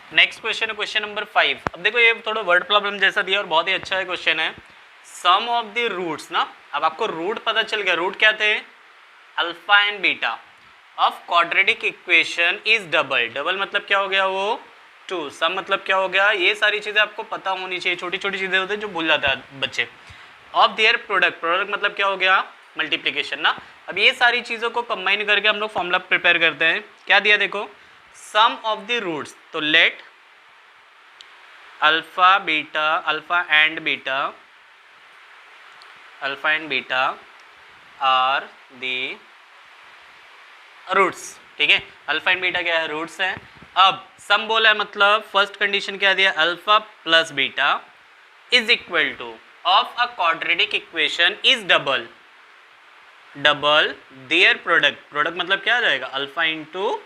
Next question है question number 5। अब देखो ये थोड़ा वर्ड प्रॉब्लम जैसा दिया और बहुत ही अच्छा है क्वेश्चन है। सम ऑफ द रूट्स ना, अब आपको रूट पता चल गया, रूट क्या थे, alpha and beta of quadratic equation is double. Double मतलब क्या हो गया वो 2, सम मतलब क्या हो गया, ये सारी चीजें आपको पता होनी चाहिए, छोटी छोटी चीजें होती है जो भूल जाता है बच्चे। ऑफ देयर प्रोडक्ट, प्रोडक्ट मतलब क्या हो गया, मल्टीप्लीकेशन ना। अब ये सारी चीज़ों को कंबाइन करके हम लोग फॉर्मूला प्रिपेयर करते हैं। क्या दिया देखो, सम ऑफ द रूट्स, तो let alpha beta, alpha and beta, alpha and beta are the roots, ठीक है। अल्फा एंड बीटा क्या है, रूट्स है। अब सम बोला है मतलब फर्स्ट कंडीशन क्या दिया, alpha plus beta is equal two of a quadratic equation is double, double their product, product मतलब क्या आ जाएगा, अल्फा इंटू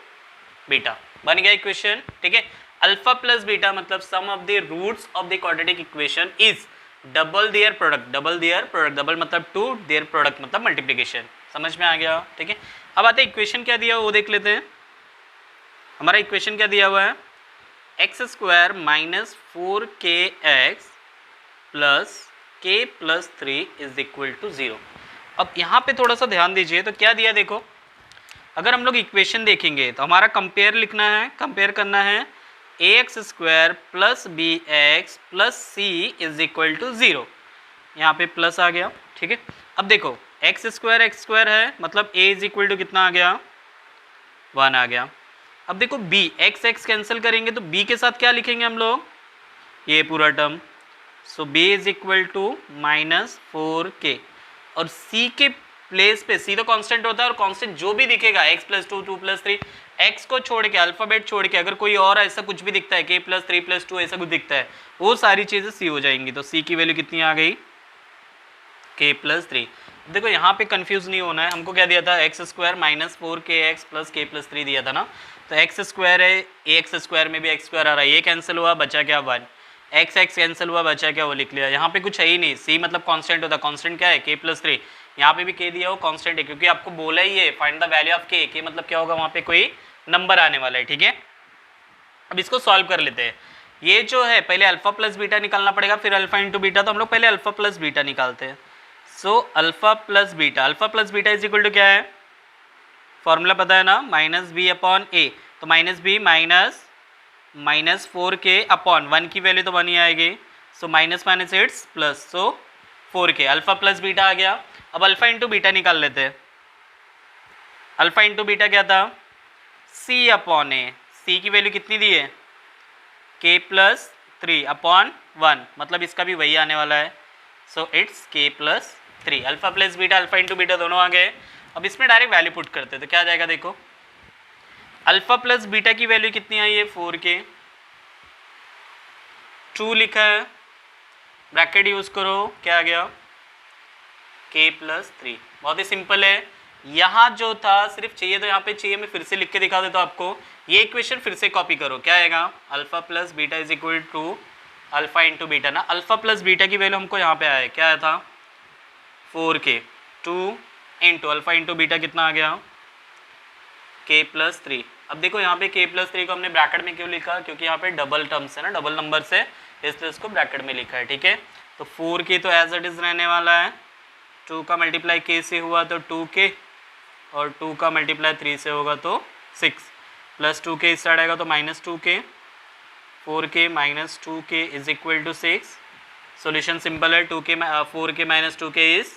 बीटा, बन गया इक्वेशन, ठीक है। अल्फा प्लस बीटा मतलब sum of the roots of the quadratic equation is double their product, double their product, double मतलब 2, देयर प्रोडक्ट मतलब मल्टीप्लिकेशन, समझ में आ गया, ठीक है। अब आते इक्वेशन क्या दिया वो देख लेते हैं। हमारा इक्वेशन क्या दिया हुआ है, x square minus 4kx plus के प्लस 3 इज इक्वल टू 0। अब यहाँ पे थोड़ा सा ध्यान दीजिए, तो क्या दिया देखो, अगर हम लोग इक्वेशन देखेंगे तो हमारा कंपेयर लिखना है, कंपेयर करना है A X square plus B X plus C is equal to 0, यहाँ पे प्लस आ गया, ठीक है। अब देखो एक्स स्क्वायर है मतलब ए इज इक्वल टू कितना आ गया, 1 आ गया। अब देखो बी, एक्स एक्स कैंसिल करेंगे तो बी के साथ क्या लिखेंगे हम लोग, ये पूरा term, so b is equal to -4k, और c के प्लेस पे, c तो कांस्टेंट होता है और कांस्टेंट जो भी दिखेगा x प्लस 2, 2 प्लस 3, x को छोड़ के, अल्फाबेट छोड़ के अगर कोई और ऐसा कुछ भी दिखता है k प्लस 3 प्लस 2 ऐसा कुछ दिखता है, वो सारी चीज़ें c हो जाएंगी। तो c की वैल्यू कितनी आ गई, k प्लस 3। देखो यहाँ पे कंफ्यूज नहीं होना है, हमको क्या दिया था, x square minus 4kx plus के प्लस 3 दिया था ना, तो एक्स स्क्वायर है, ए एक्स स्क्वायर में भी एक्स स्क्वायर आ रहा है, ये कैंसिल हुआ, बचा क्या 1, एक्स एक्स कैंसिल हुआ, बचा क्या वो लिख लिया। यहाँ पे कुछ है ही नहीं, सी मतलब कांस्टेंट होता है, कांस्टेंट क्या है के प्लस 3, यहाँ पे भी के दिया हो कांस्टेंट है, क्योंकि आपको बोला ही है फाइंड द वैल्यू ऑफ के मतलब क्या होगा, वहाँ पे कोई नंबर आने वाला है, ठीक है। अब इसको सॉल्व कर लेते हैं। ये जो है पहले अल्फा प्लस बीटा निकालना पड़ेगा, फिर अल्फा इंटू बीटा, तो हम लोग पहले अल्फा प्लस बीटा निकालते हैं। So alpha plus beta is equal to क्या है, फॉर्मूला पता है ना, माइनस बी अपॉन ए, तो minus B minus 4k upon 1 की वैल्यू तो 1 ही आएगी, so minus minus it's plus, so 4k, alpha plus beta आ गया। अब अल्फा इंटू बीटा निकाल लेते हैं। अल्फा इंटू बीटा क्या था, c अपॉन ए, सी की वैल्यू कितनी दी है, k प्लस 3 अपॉन 1, मतलब इसका भी वही आने वाला है, so it's k plus 3। Alpha plus beta, alpha into beta दोनों आ गए। अब इसमें डायरेक्ट वैल्यू पुट करते हैं तो क्या आ जाएगा, देखो अल्फा प्लस बीटा की वैल्यू कितनी आई है, 4k, 2 लिखा है, ब्रैकेट यूज करो, क्या आ गया, k प्लस 3। बहुत ही सिंपल है। यहाँ जो था सिर्फ चाहिए, तो यहाँ पे चाहिए, मैं फिर से लिख के दिखा देता हूँ आपको, ये इक्वेशन फिर से कॉपी करो, क्या आएगा, alpha plus beta is equal to alpha into beta ना, अल्फा प्लस बीटा की वैल्यू हमको यहाँ पे आया, क्या आया था, 4k, 2 into alpha into beta कितना आ गया, k प्लस 3। अब देखो यहाँ पे k प्लस 3 को हमने ब्रैकेट में क्यों लिखा, क्योंकि यहाँ पे डबल टर्म्स है ना, डबल नंबर से, इसलिए इसको ब्रैकेट में लिखा है, ठीक है। तो 4k तो एज इट इज रहने वाला है, 2 का मल्टीप्लाई k से हुआ तो 2k, और 2 का मल्टीप्लाई 3 से होगा तो 6, प्लस 2k इस साइड आएगा तो minus 2k, 4k minus 2k is equal to 6। Solution simple है, 4k minus 2k is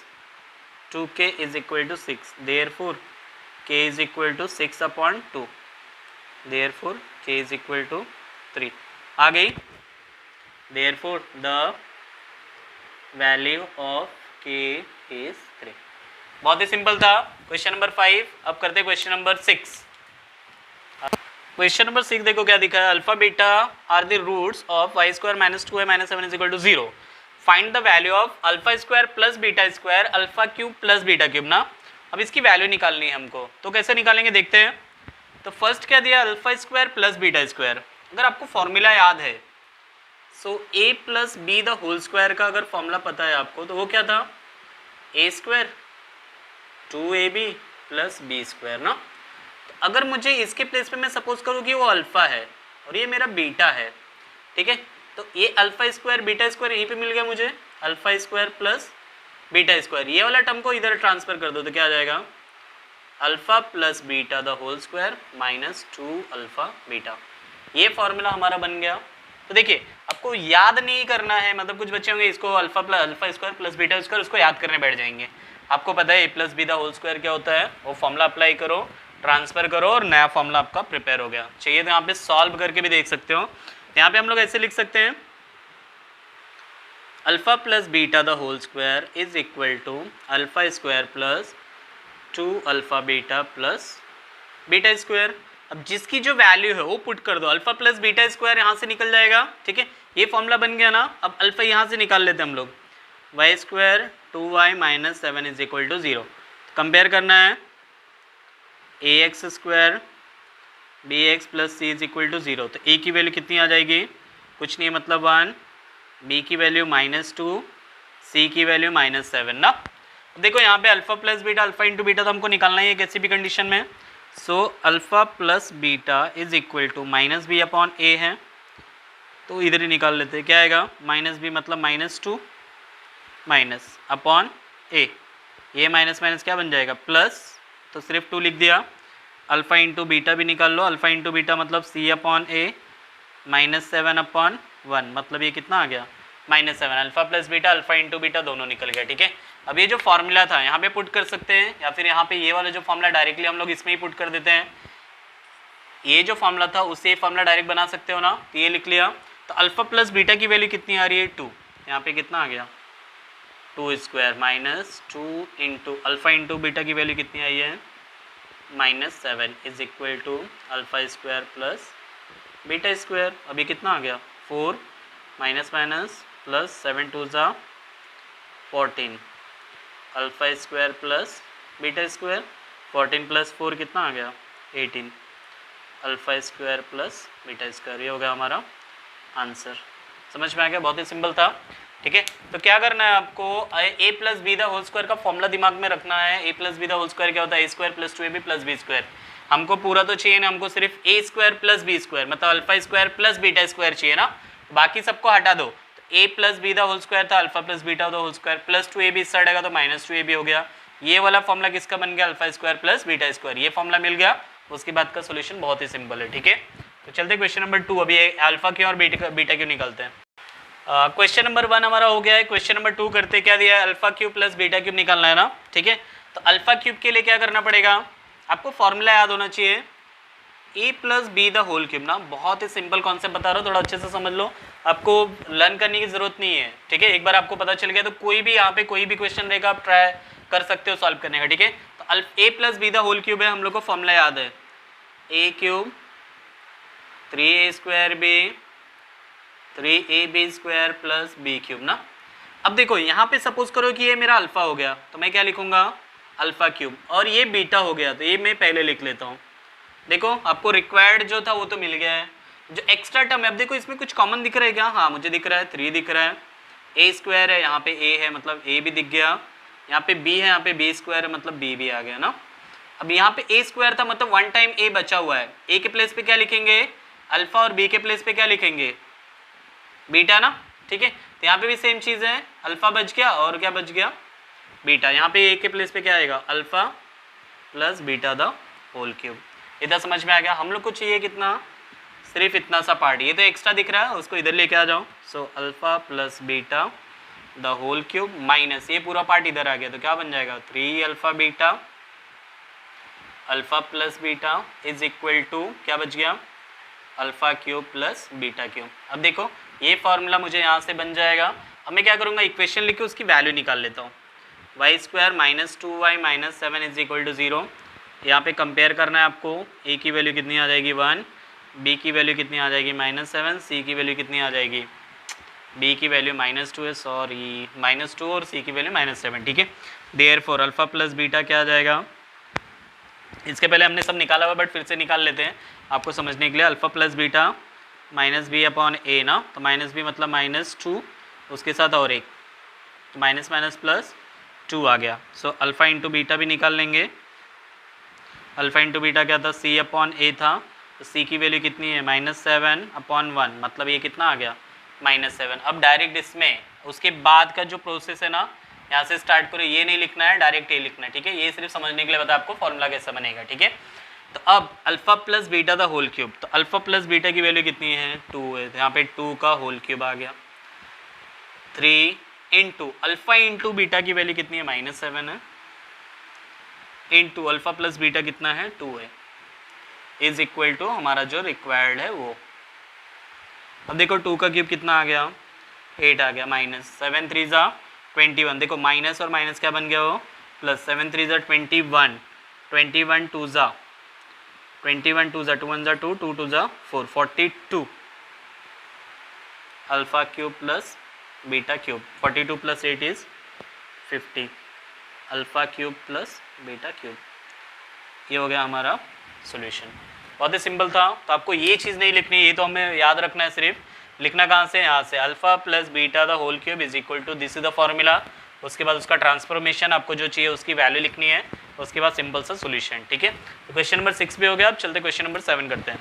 2k is equal to 6, therefore k is equal to 6 upon 2, therefore k is equal to 3 आ गई। Therefore the value of k is 3। बहुत ही simple था question number 5। अब करते हैं question number 6। Question number 6 देखो क्या दिखा है, alpha beta are the roots of y square minus 2y minus 7 is equal to 0, find the value of alpha square plus beta square alpha cube plus beta cube ना। अब इसकी value निकालनी है हमको, तो कैसे निकालेंगे देखते हैं। तो फर्स्ट क्या दिया, alpha square plus beta square, अगर आपको फॉर्मूला याद है, so a plus B the whole square का अगर फॉर्मूला पता है आपको, तो वो क्या था, a square 2ab plus B square ना। तो अगर मुझे इसके प्लेस पे मैं सपोज करूँ कि वो अल्फा है, और ये मेरा बीटा है, ठीक है। तो ये अल्फा स्क्वायर बीटा स्क्वायर यहीं पे मिल गया मुझे, alpha square plus beta square. ये वाला टर्म को इधर ट्रांसफर कर दो तो क्या आ जाएगा, alpha plus beta the whole square minus 2 alpha beta. ये फॉर्मूला हमारा बन गया। तो देखिए आपको याद नहीं करना है, मतलब कुछ बच्चे होंगे इसको alpha square plus beta square उसको याद करने बैठ जाएंगे। आपको पता है A plus B the whole square क्या होता है, वो फॉर्मूला अप्लाई करो, ट्रांसफर करो और नया फॉर्मूला आपका प्रिपेयर हो गया। चाहिए तो यहाँ पे सॉल्व करके भी देख सकते हो। यहाँ पे हम लोग ऐसे लिख सकते हैं, alpha plus beta the whole square is equal to alpha square plus 2 alpha beta plus beta square. अब जिसकी जो वैल्यू है वो पुट कर दो, अल्फा प्लस बीटा स्क्वायर यहाँ से निकल जाएगा, ठीक है। ये फॉर्मूला बन गया ना। अब अल्फा यहाँ से निकाल लेते हैं हम लोग, Y square 2y minus 7 is equal to 0। Compare करना है, A X square B X plus C is equal to 0। तो ए की वैल्यू कितनी आ जाएगी, कुछ नहीं मतलब 1, बी की वैल्यू -2, सी की वैल्यू -7 ना। देखो यहाँ पे alpha plus beta alpha into beta तो हमको निकालना ही है किसी भी कंडीशन में। So alpha plus beta is equal to minus B upon A है, तो इधर ही निकाल लेते हैं। क्या आएगा, माइनस बी मतलब -2 माइनस अपॉन ए, ये माइनस माइनस क्या बन जाएगा प्लस, तो सिर्फ 2 लिख दिया। अल्फा इंटू बीटा भी निकाल लो, अल्फा इंटू बीटा मतलब सी अपॉन ए -7 अपॉन 1, मतलब ये कितना आ गया -7। Alpha plus beta alpha into beta दोनों निकल गया, ठीक है। अब ये जो फॉर्मूला था यहाँ पे पुट कर सकते हैं, या फिर यहाँ पे ये वाला जो फॉर्मूला डायरेक्टली हम लोग इसमें ही पुट कर देते हैं। ये जो फॉर्मूला था उससे ये फॉर्मूला डायरेक्ट बना सकते हो ना, तो ये लिख लिया। तो अल्फा प्लस बीटा की वैल्यू कितनी आ रही है 2, यहाँ पे कितना आ गया 2 square minus 2 into alpha into beta की वैल्यू कितनी आई है -7 is equal to alpha square plus beta square. अभी कितना आ गया 4 माइनस माइनस प्लस 7 2 ज़ा 14, alpha square plus beta square, 14 plus 4 कितना आ गया 18, alpha square plus beta square. ये हो गया हमारा आंसर। समझ में आ गया, बहुत ही सिंपल था, ठीक है। तो क्या करना है आपको, A plus B the whole square का फॉर्मूला दिमाग में रखना है। A plus B the whole square क्या होता है, A square plus 2ab plus B square. हमको पूरा तो चाहिए ना, हमको सिर्फ A square plus B square मतलब alpha square plus beta square चाहिए ना, बाकी सबको हटा दो। तो A plus B the whole square था alpha plus beta the whole square, plus 2ab इस साइड आएगा तो -2ab हो गया। ये वाला फॉर्मूला किसका बन गया, alpha square plus beta square. ये फॉर्मूला मिल गया, उसके बाद का सोल्यूशन बहुत ही सिंपल है, ठीक है। तो चलते क्वेश्चन नंबर 2, अभी अल्फा क्यों और बीटा क्यों निकालते हैं। क्वेश्चन नंबर 1 हमारा हो गया है। क्वेश्चन नंबर 2 करते क्या दिया है, alpha cube plus beta cube निकालना है ना, ठीक है। तो अल्फा क्यूब के लिए क्या करना पड़ेगा, आपको फॉर्मूला याद होना चाहिए, A plus B the whole cube ना। बहुत ही सिंपल कॉन्सेप्ट बता रहा हूँ, थोड़ा अच्छे से समझ लो, आपको लर्न करने की जरूरत नहीं है, ठीक है। एक बार आपको पता चल गया तो कोई भी यहाँ पे कोई भी क्वेश्चन रहेगा आप ट्राई कर सकते हो सॉल्व करने का, ठीक है। तो A plus B the whole cube है, हम लोग को फॉर्मूला याद है, A cube 3a square B 3ab square plus B cube ना। अब देखो यहाँ पे सपोज करो कि ये मेरा अल्फा हो गया, तो मैं क्या लिखूंगा अल्फा क्यूब, और ये बीटा हो गया तो ये मैं पहले लिख लेता हूँ। देखो आपको रिक्वायर्ड जो था वो तो मिल गया है, जो एक्स्ट्रा टर्म है, अब देखो इसमें कुछ कॉमन दिख रहा है क्या, हाँ मुझे दिख रहा है 3 दिख रहा है, ए स्क्वायर है यहाँ पे a है मतलब a भी दिख गया, यहाँ पे b है यहाँ पे b स्क्वायर है मतलब b भी आ गया ना। अब यहाँ पे a स्क्वायर था मतलब 1 टाइम a बचा हुआ है, a के प्लेस पे क्या लिखेंगे अल्फा और b के प्लेस पे क्या लिखेंगे बीटा ना, ठीक है। तो यहाँ पे भी सेम चीज़ है, अल्फा बच गया और क्या बच गया बीटा। यहाँ पे a के प्लेस पे क्या आएगा alpha plus beta the whole cube. इधर समझ में आ गया। हम लोग को चाहिए कितना, सिर्फ इतना सा पार्ट, ये तो एक्स्ट्रा दिख रहा है उसको इधर लेके आ जाओ। So alpha plus beta the whole cube minus ये पूरा पार्ट इधर आ गया तो क्या बन जाएगा 3 alpha beta alpha plus beta is equal to क्या बच गया alpha cube plus beta cube. अब देखो ये फॉर्मूला मुझे यहाँ से बन जाएगा। अब मैं क्या करूँगा इक्वेशन लिख के उसकी वैल्यू निकाल लेता हूँ, Y square minus 2y minus 7 is equal to 0। यहाँ पे कंपेयर करना है आपको, a की वैल्यू कितनी आ जाएगी 1, b की वैल्यू कितनी आ जाएगी -7, c की वैल्यू कितनी आ जाएगी, b की वैल्यू -2 है सॉरी -2 और c की वैल्यू -7, ठीक है। देयरफॉर अल्फा प्लस बीटा क्या आ जाएगा, इसके पहले हमने सब निकाला हुआ बट फिर से निकाल लेते हैं आपको समझने के लिए। Alpha plus beta minus B upon A ना, तो माइनस बी मतलब -2 उसके साथ और एक, तो माइनस माइनस प्लस 2 आ गया। सो अल्फ़ा इंटू बीटा भी निकाल लेंगे। अल्फ़ा इंटू बीटा क्या था c अपॉन ए था, तो सी की वैल्यू कितनी है -7/1, मतलब ये कितना आ गया -7। अब डायरेक्ट इसमें उसके बाद का जो प्रोसेस है ना, यहाँ से स्टार्ट करो, ये नहीं लिखना है, डायरेक्ट ये लिखना है, ठीक है। ये सिर्फ समझने के लिए बता आपको फॉर्मूला कैसा बनेगा, ठीक है। तो अब alpha plus beta the whole cube, तो अल्फा प्लस बीटा की वैल्यू कितनी है 2 है, तो यहाँ पे 2 का होल क्यूब आ गया। 3 इंटू अल्फा इंटू बीटा की वैल्यू कितनी है -7 है, इंटू अल्फा प्लस बीटा कितना है 2 है, इज इक्वल टू हमारा जो रिक्वायर्ड है वो। अब देखो 2 का क्यूब कितना आ गया 8 आ गया, -7 3 ज़ा 21, देखो माइनस और माइनस क्या बन गया हो प्लस, 7 3 ज़ा 21, 21 2 ज़ा 21 2 ज़ा 2 1 ज़ा 2 2 2 ज़ा 4, 42 alpha cube plus beta cube, 42 plus 8 is 50 alpha cube plus beta cube. ये हो गया हमारा सॉल्यूशन। बहुत ही सिंपल था। तो आपको ये चीज़ नहीं लिखनी, ये तो हमें याद रखना है, सिर्फ लिखना कहाँ से, यहाँ से, alpha plus beta the whole cube is equal to this is the formula. उसके बाद उसका ट्रांसफॉर्मेशन आपको जो चाहिए उसकी वैल्यू लिखनी है, उसके बाद सिंपल सा सॉल्यूशन, ठीक है। तो क्वेश्चन नंबर 6 भी हो गया। अब चलते क्वेश्चन नंबर 7 करते हैं।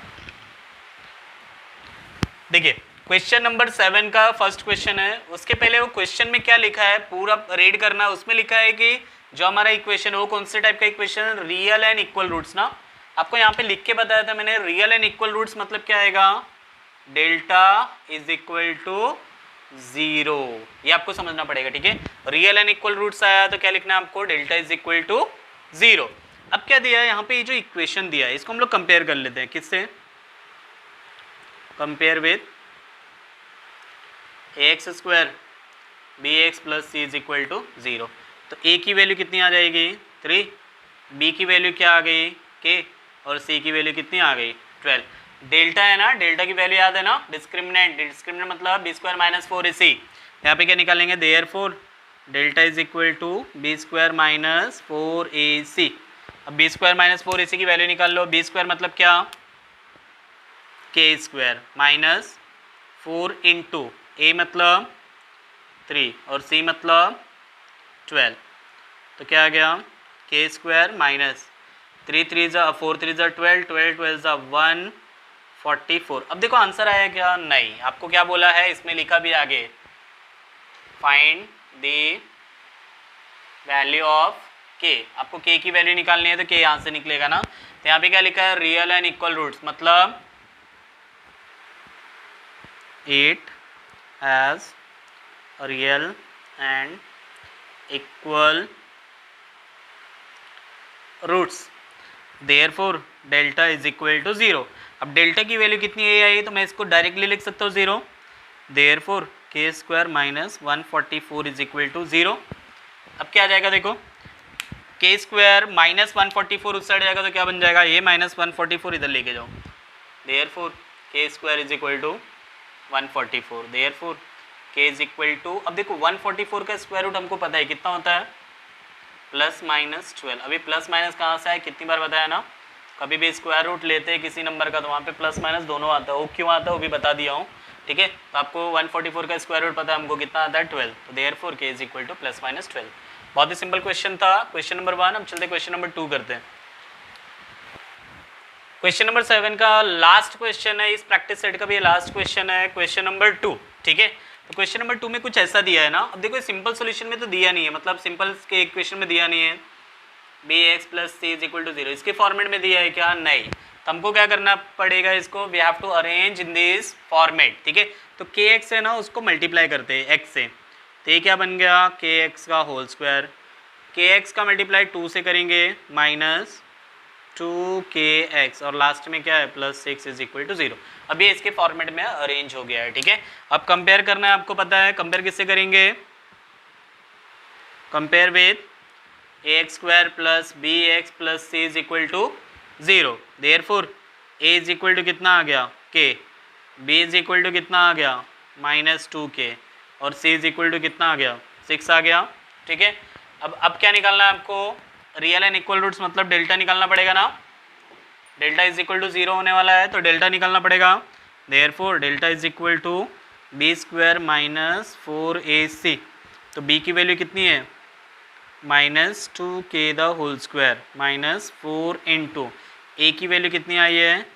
देखिए क्वेश्चन नंबर 7 का फर्स्ट क्वेश्चन है। उसके पहले वो क्वेश्चन में क्या लिखा है पूरा रीड करना। उसमें लिखा है कि जो हमारा इक्वेशन है वो कौन से टाइप का equation, real and equal roots ना। आपको यहाँ पे लिख के बताया था मैंने, रियल एंड इक्वल रूट्स मतलब क्या आएगा, डेल्टा इज इक्वल टू 0, ये आपको समझना पड़ेगा, ठीक है। रियल एंड इक्वल रूट्स आया तो क्या लिखना है आपको, डेल्टा इज इक्वल टू 0। अब क्या दिया है यहाँ पे, ये जो इक्वेशन दिया है इसको हम लोग कंपेयर कर लेते हैं, किससे, compare with ax square bx plus C is equal to 0। तो a की वैल्यू कितनी आ जाएगी 3, b की वैल्यू क्या आ गई k, और c की वैल्यू कितनी आ गई 12। डेल्टा है ना, डेल्टा की वैल्यू याद है ना, डिस्क्रिमिनेंट, डिस्क्रिमिनेंट मतलब बी स्क्वायर माइनस 4ac। यहाँ पे क्या निकालेंगे, therefore delta is equal to B square minus 4ac। अब बी स्क्वायर माइनस 4ac की वैल्यू निकाल लो। बी स्क्वायर मतलब क्या, k square minus 4 into a मतलब 3 और c मतलब 12, तो क्या आ गया k स्क्वायर माइनस 3 3 ज़ा 4 3 ज़ा 12 12 12 ज़ा 144। अब देखो आंसर आया क्या, नहीं। आपको क्या बोला है, इसमें लिखा भी आगे, find the value of k। आपको k की वैल्यू निकालनी है तो k यहाँ से निकलेगा ना। तो यहाँ पे क्या लिखा है, रियल एंड इक्वल रूट्स, मतलब 8 as real and equal roots, therefore delta is equal to 0। अब डेल्टा की वैल्यू कितनी है आई, तो मैं इसको डायरेक्टली लिख सकता हूँ 0, therefore k square minus 144 is equal to 0। अब क्या आ जाएगा, देखो k स्क्वायर माइनस 144 उस साइड जाएगा तो क्या बन जाएगा, ये माइनस 144 इधर लेके जाओ, therefore k square is equal to 144, therefore k is equal to, अब देखो 144 का स्क्वायर रूट हमको पता है कितना होता है, प्लस माइनस 12। अभी प्लस माइनस कहाँ से आए, कितनी बार बताया ना, कभी भी स्क्वायर रूट लेते हैं किसी नंबर का तो वहाँ पे प्लस माइनस दोनों आता है। वो क्यों आता है वो भी बता दिया हूँ, ठीक है। तो आपको 144 का स्क्वायर रूट पता है, हमको कितना आता है 12, तो therefore k is equal two plus minus 12। बहुत ही सिंपल क्वेश्चन था, क्वेश्चन नंबर 1। अब चलते क्वेश्चन नंबर 2 करते हैं। क्वेश्चन नंबर 7 का लास्ट क्वेश्चन है, इस प्रैक्टिस सेट का भी लास्ट क्वेश्चन है, क्वेश्चन नंबर 2, ठीक है। तो क्वेश्चन नंबर 2 में कुछ ऐसा दिया है ना, अब देखो सिंपल सॉल्यूशन में तो दिया नहीं है, मतलब सिंपल के इक्वेशन में दिया नहीं है bx plus C is equal to 0, इसके फॉर्मेट में दिया है क्या, नहीं। तो हमको क्या करना पड़ेगा, इसको we have to arrange in this format, ठीक है। तो kx है ना, उसको मल्टीप्लाई करते हैं x से, तो ये क्या बन गया kx का होल स्क्वायर, kx का मल्टीप्लाई 2 से करेंगे माइनस 2kx, और लास्ट में क्या है प्लस 6 इज इक्वल टू 0। अब ये इसके फॉर्मेट में अरेंज हो गया है, ठीक है। अब कंपेयर करना है, आपको पता है कंपेयर किससे करेंगे, compare with ax square plus bx plus C is equal to 0, therefore a is equal to कितना आ गया k, b is equal to कितना आ गया माइनस 2k, और c इज इक्वल टू कितना आ गया 6 आ गया, ठीक है। अब क्या निकालना है आपको, रियल एंड इक्वल रूट्स, मतलब डेल्टा निकालना पड़ेगा ना, डेल्टा इज इक्वल टू 0 होने वाला है तो डेल्टा निकालना पड़ेगा, therefore delta is equal to B square minus 4ac। तो b की वैल्यू कितनी है minus 2k the whole square minus 4 into A की वैल्यू कितनी आई है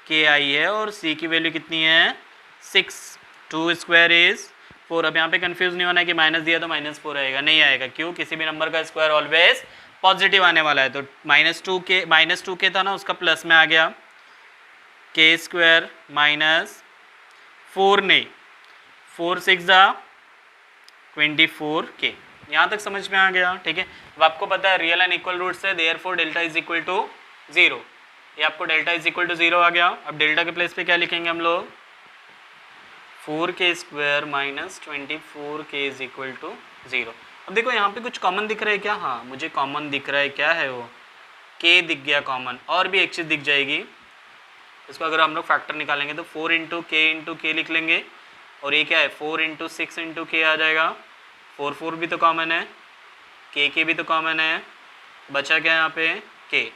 के आई है और सी की वैल्यू कितनी है 6, 2 स्क्वायर इज 4। अब यहाँ पे कंफ्यूज नहीं होना है कि माइनस दिया तो -4 आएगा, नहीं आएगा। क्यों? किसी भी नंबर का स्क्वायर ऑलवेज पॉजिटिव आने वाला है। तो -2 के था ना, उसका प्लस में आ गया के स्क्वायर -4 नहीं 4 6 24 के। यहाँ तक समझ में आ गया, ठीक है। अब आपको पता है रियल एंड इक्वल रूट्स है, therefore delta is equal to 0। ये आपको डेल्टा इज इक्वल टू 0 आ गया। अब डेल्टा के प्लेस पे क्या लिखेंगे हम लोग? 4k स्क्वायर -24 के इज इक्वल टू 0। अब देखो यहाँ पे कुछ कॉमन दिख रहा है क्या? हाँ, मुझे कॉमन दिख रहा है। क्या है वो? k दिख गया कॉमन। और भी एक चीज़ दिख जाएगी, इसको अगर हम लोग फैक्टर निकालेंगे तो 4 इंटू के लिख लेंगे। और ये क्या है? 4 इंटू 6 इंटू के आ जाएगा। 4 भी तो कॉमन है, के भी तो कॉमन है। बचा क्या यहाँ पे? k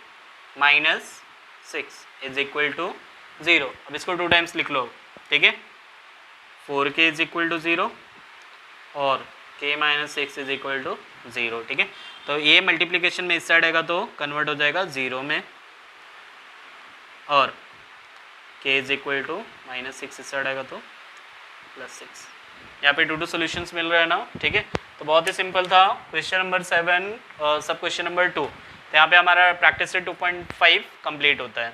-6 is equal to 0। अब इसको 2 टाइम्स लिख लो, ठीक है। 4k इज इक्वल टू 0 और k -6 इज इक्वल टू 0, ठीक है। तो ये मल्टीप्लिकेशन में इस साइड आएगा तो कन्वर्ट हो जाएगा 0 में, और k इज इक्वल टू -6 इस साइड आएगा तो +6। यहाँ पे 2 सॉल्यूशंस मिल रहा है ना, ठीक है। तो बहुत ही सिंपल था क्वेश्चन नंबर 7 और सब क्वेश्चन नंबर 2। तो यहाँ पे हमारा प्रैक्टिस से 2.5 कंप्लीट होता है।